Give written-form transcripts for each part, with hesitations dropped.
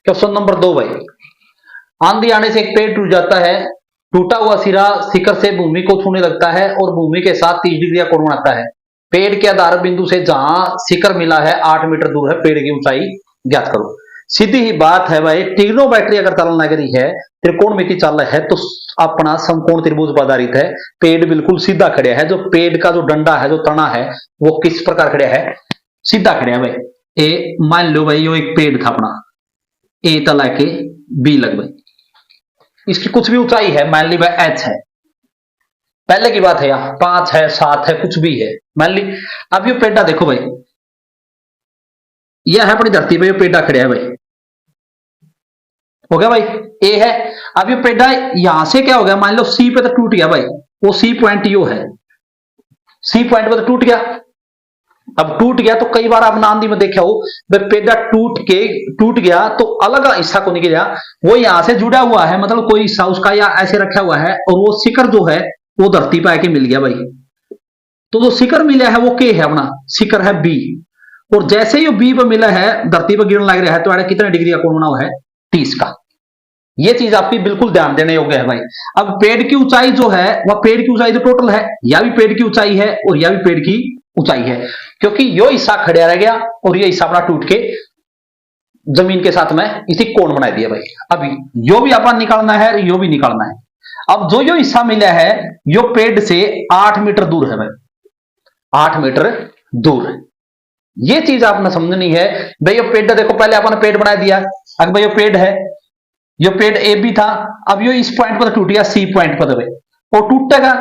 Question number 2 भाई, आंधी आने से एक पेड़ टूट जाता है, टूटा हुआ सिरा शिखर से भूमि को छूने लगता है और भूमि के साथ 30 डिग्री का कोण बनाता है। पेड़ के आधार बिंदु से जहां शिखर मिला है 8 मीटर दूर है, पेड़ की ऊंचाई ज्ञात करो। सीधी ही बात है भाई, ट्रिग्नोमेट्री अगर चलन लग रही है, त्रिकोणमिति चल है, तो अपना समकोण त्रिभुज पर आधारित है। पेड़ बिल्कुल सीधा खड़ा है, जो पेड़ का जो डंडा है, जो तना है, वो किस प्रकार खड़ा है, सीधा खड़ा है भाई। ए मान लो भाई, यो एक पेड़ था अपना, ए तला के बी लग भाई, इसकी कुछ भी ऊंचाई है, मान ली भाई एच है, पहले की बात है, यहाँ 5 है 7 है कुछ भी है मान ली। अब ये पेड़ा देखो भाई, यह है अपनी धरती पे, ये पेड़ा खड़ा है भाई, हो गया भाई, ए है। अब ये पेड़ा यहां से क्या हो गया, मान लो सी पे तो टूट गया भाई, वो सी पॉइंट यो है, सी पॉइंट पे तो टूट गया। अब टूट गया तो कई बार आप आंधी में देखा हो, पेड़ा टूट गया तो अलग हिस्सा को निकल गया, वो यहां से जुड़ा हुआ है, मतलब कोई हिस्सा उसका या ऐसे रखा हुआ है, और वो शिखर जो है वो धरती पे आके मिल गया भाई। तो जो शिखर मिला है वो के है, अपना शिखर है बी, और जैसे ही बी पे मिला है, धरती पर गिरने लग रहा है, तो कितने डिग्री का कोण बना हुआ है, 30 का। ये चीज आपकी बिल्कुल ध्यान देने योग्य है भाई। अब पेड़ की ऊंचाई जो है, वह पेड़ की ऊंचाई जो टोटल है, या भी पेड़ की ऊंचाई है और या भी पेड़ की ऊंचाई है, क्योंकि यो हिस्सा खड़ा रह गया और ये हिस्सा अपना टूट के जमीन के साथ में इसी कोण बना दिया भाई। अब यो भी अपन निकालना है, यो भी निकालना है। अब जो यो हिस्सा मिला है, यो पेड़ से 8 मीटर दूर है भाई, 8 मीटर दूर है। ये चीज आपने समझनी है भाई। ये पेड़ देखो, पहले अपन पेड़ बना दिया, अगर भाई ये पेड़ है, ये पेड़ ए बी था, अब ये इस पॉइंट पर टूट गया, सी पॉइंट पर भाई, और टूटेगा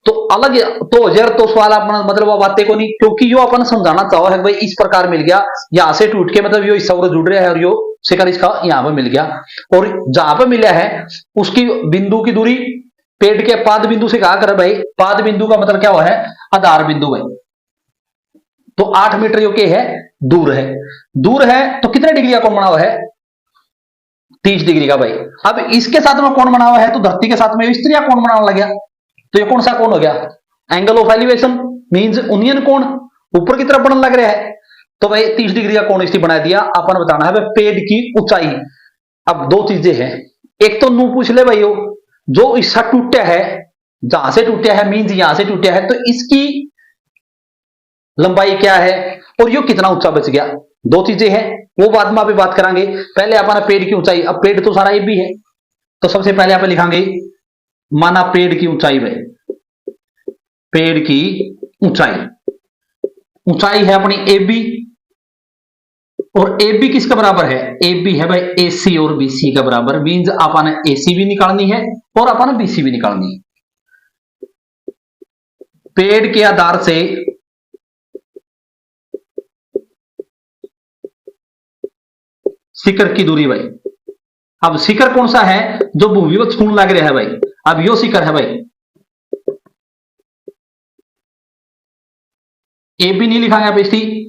तो अलग, तो जर तो सवाल अपना मतलब वो बातें को नहीं, क्योंकि यो अपन समझाना चाहो है भाई, इस प्रकार मिल गया, यहां से टूट के मतलब यो हिस्सा जुड़ रहा है, और यो शिखर इसका यहां पर मिल गया, और जहां पर मिला है उसकी बिंदु की दूरी पेड़ के पाद बिंदु से कहा कर भाई, पाद बिंदु का मतलब क्या हुआ है, आधार बिंदु भाई। तो 8 मीटर जो के है, दूर है, दूर है तो कितने डिग्री का कोण बना हुआ है, 30 डिग्री का भाई। अब इसके साथ में कोण बना हुआ है, तो धरती के साथ में इस तरह कोण बनाने लग गया, तो ये कौन सा कोण हो गया, एंगल ऑफ एलिवेशन, मींस उन्नयन कोण, ऊपर की तरफ बनने लग रहा है। तो भाई 30 डिग्री का कोण इसलिए बना दिया। अपन बताना है भाई पेड़ की ऊंचाई। अब दो चीजें हैं, एक तो नू पूछ ले भाई, जो हिस्सा टूटा है, जहां से टूटा है मींस यहां से टूटा है, तो इसकी लंबाई क्या है और यो कितना ऊंचा बच गया, दो चीजें हैं, वो बाद में आप बात करेंगे। पहले अपना पेड़ की ऊंचाई, अब पेड़ तो सारा ए बी है, तो सबसे पहले आप लिखांगे, माना पेड़ की ऊंचाई भाई, पेड़ की ऊंचाई, ऊंचाई है अपनी ए बी, और ए बी किसका बराबर है, ए बी है भाई ए सी और बी सी का बराबर, मींस अपन ए सी भी निकालनी है और अपन बी सी भी निकालनी है। पेड़ के आधार से शिखर की दूरी भाई, अब शिखर कौन सा है, जो भूमि को छूने लग रहा है भाई, अब यो शिखर है भाई, ए बी नहीं लिखाएंगे आप, इसकी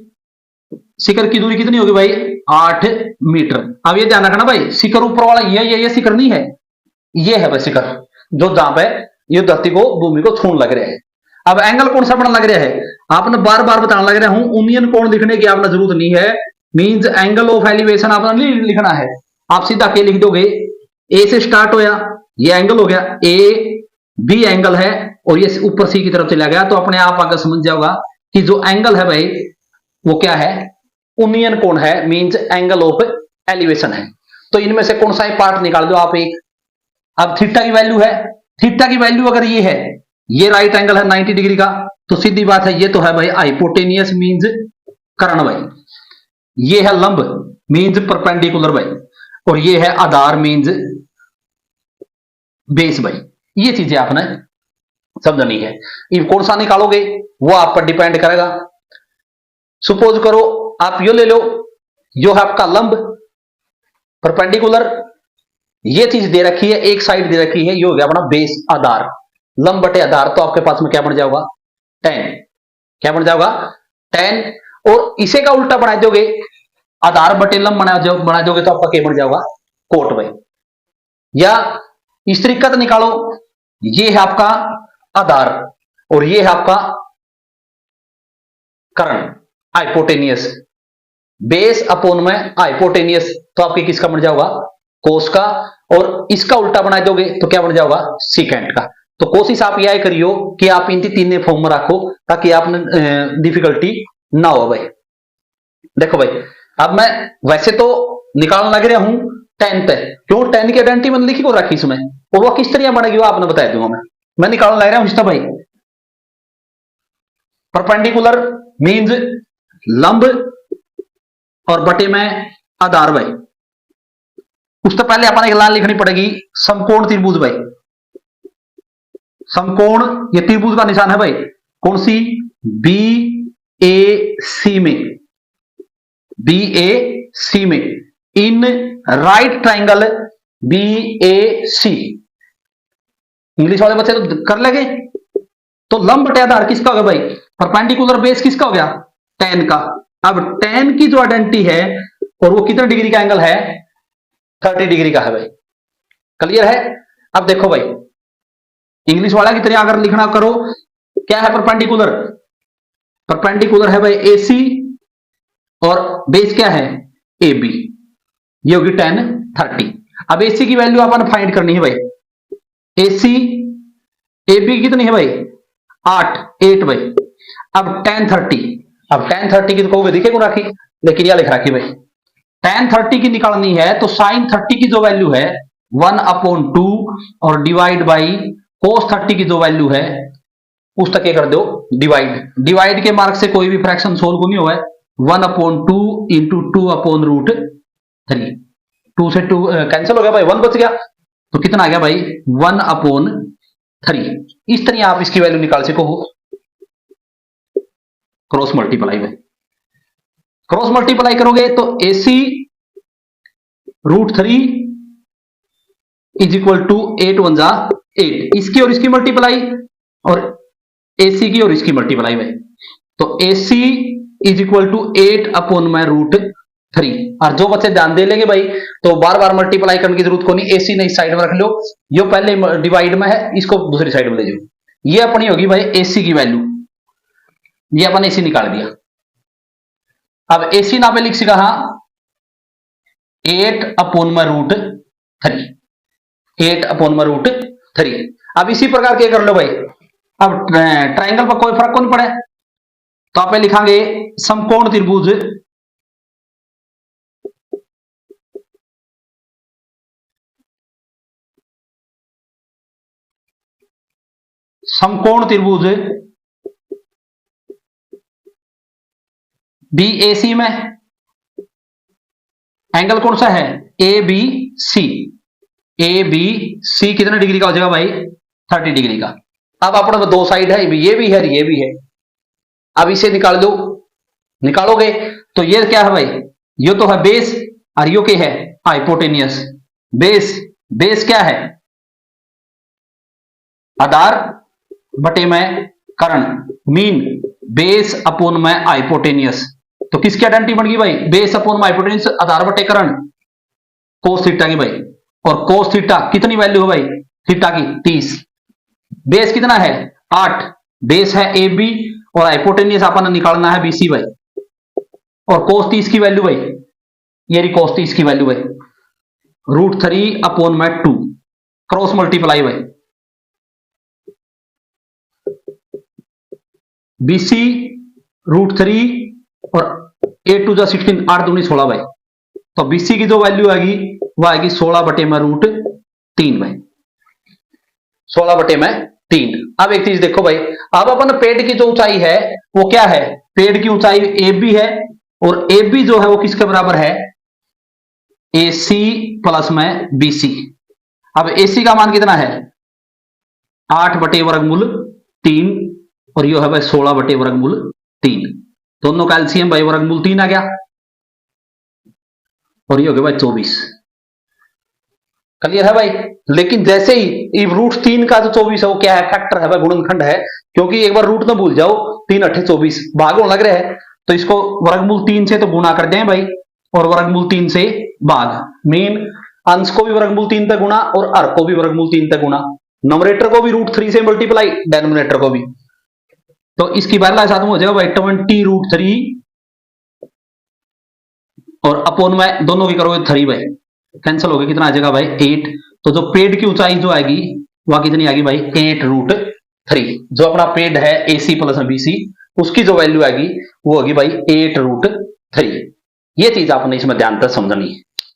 शिखर की दूरी कितनी होगी भाई, 8 मीटर। अब ये ध्यान रखना भाई, शिखर ऊपर वाला ये शिखर नहीं है, ये है भाई शिखर, जो जहां पे ये धरती को भूमि को छूने लग रहा है। अब एंगल कौन सा बनने लग रहा है, आपने बार बार बताने लग रहा हूं, उन्नयन कोण लिखने की आपने जरूरत नहीं है, मींस एंगल ऑफ एलिवेशन आपने नहीं लिखना है, आप सीधा के लिख दोगे, ए से स्टार्ट होया, ये एंगल हो गया, ए बी एंगल है, और ये ऊपर सी की तरफ चला गया, तो अपने आप आगे समझ जाओगा कि जो एंगल है भाई वो क्या है, उन्नयन कोण है, मींस एंगल ऑफ एलिवेशन है। तो इनमें से कौन सा ही पार्ट निकाल दो आप एक। अब थीटा की वैल्यू है, थीटा की वैल्यू अगर ये है, ये राइट एंगल है 90 डिग्री का, तो सीधी बात है ये तो है भाई हाइपोटेनियस मींस कर्ण भाई, ये है लंब मींस परपेंडिकुलर भाई, और ये है आधार मींस बेस भाई। ये चीजें आपने समझनी है। ये कौन सा निकालोगे वो आप पर डिपेंड करेगा। सपोज करो आप यो ले लो, यो है आपका लंब परपेंडिकुलर, ये चीज दे रखी है, एक साइड दे रखी है, ये हो गया अपना बेस आधार, लंब बटे आधार, तो आपके पास में क्या बन जाएगा, tan, क्या बन जाएगा tan, और इसे का उल्टा बना दोगे, आधार बटे लंब बना दोगे, तो आपका क्या बन जाएगा, कोट भाई। या इस तरीका से निकालो, ये है आपका आधार और ये है आपका कर्ण हाइपोटेनियस, बेस अपोन में हाइपोटेनियस, तो आपके किसका बन जाएगा, कोस का। और इसका उल्टा बना दोगे तो क्या बन जाएगा, सीकेंट का। तो कोशिश आप यह करियो कि आप इन तीन फॉर्म में रखो ताकि आपने डिफिकल्टी ना हो भाई। देखो भाई, अब मैं वैसे तो निकालने लग रहा हूं टेन पे, क्यों टेन की आइडेंटिटी मैंने लिखी को रखी इसमें, और वो किस तरह बनेगी वो आपने बता दूंगा मैं निकालने लग रहा हूं इसका भाई। परपेंडिकुलर मींस लंब और बटे में आधार भाई। उससे पहले अपन एक लाइन लिखनी पड़ेगी, समकोण त्रिभुज भाई। समकोण, ये त्रिभुज का निशान है भाई, कौन सी, बी ए सी में, बी ए सी में, in right triangle B A C. English वाले बच्चे तो कर लेंगे। तो लंब बटे आधार किसका हो गया भाई, परपेंडिकुलर बेस किसका हो गया, टेन का। अब टेन की जो आइडेंटिटी है और वो कितने डिग्री का एंगल है, 30 डिग्री का है भाई। क्लियर है। अब देखो भाई, इंग्लिश वाला की तरह अगर लिखना करो, क्या है परपेंडिकुलर, परपेंडिकुलर है भाई एसी और बेस क्या है ए बी, ये होगी 10 30। अब एसी की वैल्यू अपन फाइंड करनी है भाई। एसी ए बी कितनी है भाई, 8 भाई। अब 10 30, अब 10 30 की तो कहोगे दिखे को राखी, लेकिन यह लिख राखी भाई 10 30 की निकालनी है तो साइन 30 की जो वैल्यू है 1/2 और डिवाइड बाई कोस 30 की जो वैल्यू है उस तक कर दो डिवाइड। डिवाइड के मार्क से कोई भी फ्रैक्शन सोल्व नहीं हुआ है। 1/2 इंटू 2/√3, 2 से 2 कैंसिल हो गया भाई, 1 बच गया, तो कितना आ गया भाई 1/3। इस तरह आप इसकी वैल्यू निकाल सको हो, क्रॉस मल्टीप्लाई भाई। क्रॉस मल्टीप्लाई करोगे तो AC √3 इज इक्वल टू 8 1 जा 8, इसकी और इसकी मल्टीप्लाई और AC की और इसकी मल्टीप्लाई भाई। तो AC इज इक्वल टू 8/√3। और जो बच्चे ध्यान दे लेंगे भाई तो बार बार मल्टीप्लाई करने की जरूरत को नहीं, AC नहीं साइड में रख लो, ये पहले डिवाइड में है इसको दूसरी साइड में ले जाओ। ये अपनी होगी भाई AC की वैल्यू, ये अपन AC निकाल दिया। अब AC ना पे लिख सका 8/√3, 8/√3। अब इसी प्रकार के कर लो भाई। अब ट्राइंगल पर कोई फर्क कौन पड़े, तो आप लिखांगे समकोण त्रिभुज समकोण त्रिभुज BAC में एंगल कौन सा है ABC, ABC कितने डिग्री का हो जाएगा भाई 30 डिग्री का। अब अपने दो साइड है, ये भी है ये भी है, अब इसे निकाल दो, निकालोगे तो ये क्या है भाई, ये तो है बेस और यो क्या है हाइपोटेनियस। बेस, बेस क्या है आधार बटे में कर्ण, मीन बेस अपोन में हाइपोटेनियस। तो किसकी आइडेंटिटी बन गई भाई, बेस अपोन में हाइपोटेनियस आधार बटे कर्ण कोस थीटा की भाई। और कोस थीटा कितनी वैल्यू है भाई थीटा की 30, बेस कितना है 8, बेस है ए बी और हाइपोटेनियस अपन निकालना है BC भाई। और कोस 30 की वैल्यू भाई, ये रही कोस 30 की वैल्यू भाई √3/2, क्रॉस मल्टीप्लाई भाई। BC √3 और 8 2 16, 8 दूनी 16 भाई। तो BC की जो वैल्यू आएगी वो आएगी 16/√3 भाई, 16/3। अब एक चीज देखो भाई, अब अपन पेड़ की जो ऊंचाई है वो क्या है, पेड़ की ऊंचाई AB है और AB जो है वो किसके बराबर है AC प्लस में BC। अब AC का मान कितना है 8/√3 और यो है भाई 16/√3, दोनों का एलसीएम भाई √3 आ गया और ये हो गया भाई 24। क्लियर है भाई। लेकिन जैसे ही √3 का जो 24 है वो क्या है फैक्टर है भाई, गुणनखंड है, क्योंकि एक बार रूट ना भूल जाओ 3 8 24 भाग होने लग रहा है, तो इसको √3 से तो गुणा कर दें भाई और √3 से भाग, मेन अंश को भी √3 तक गुणा और हर को भी √3 तक गुणा, नोमिनेटर को भी √3 से मल्टीप्लाई डेनोमिनेटर को भी। तो इसकी वैल्यू साथ में हो जाएगा भाई 20√3 और अपोन में दोनों की करोगे 3 भाई, कैंसिल हो गया, कितना आ जाएगा भाई 8। तो जो पेड की ऊंचाई जो आएगी वह कितनी आएगी भाई 8√3। जो अपना पेड है AC प्लस BC उसकी जो वैल्यू आएगी वो होगी भाई 8√3। ये चीज आपने इसमें ध्यान से समझनी है।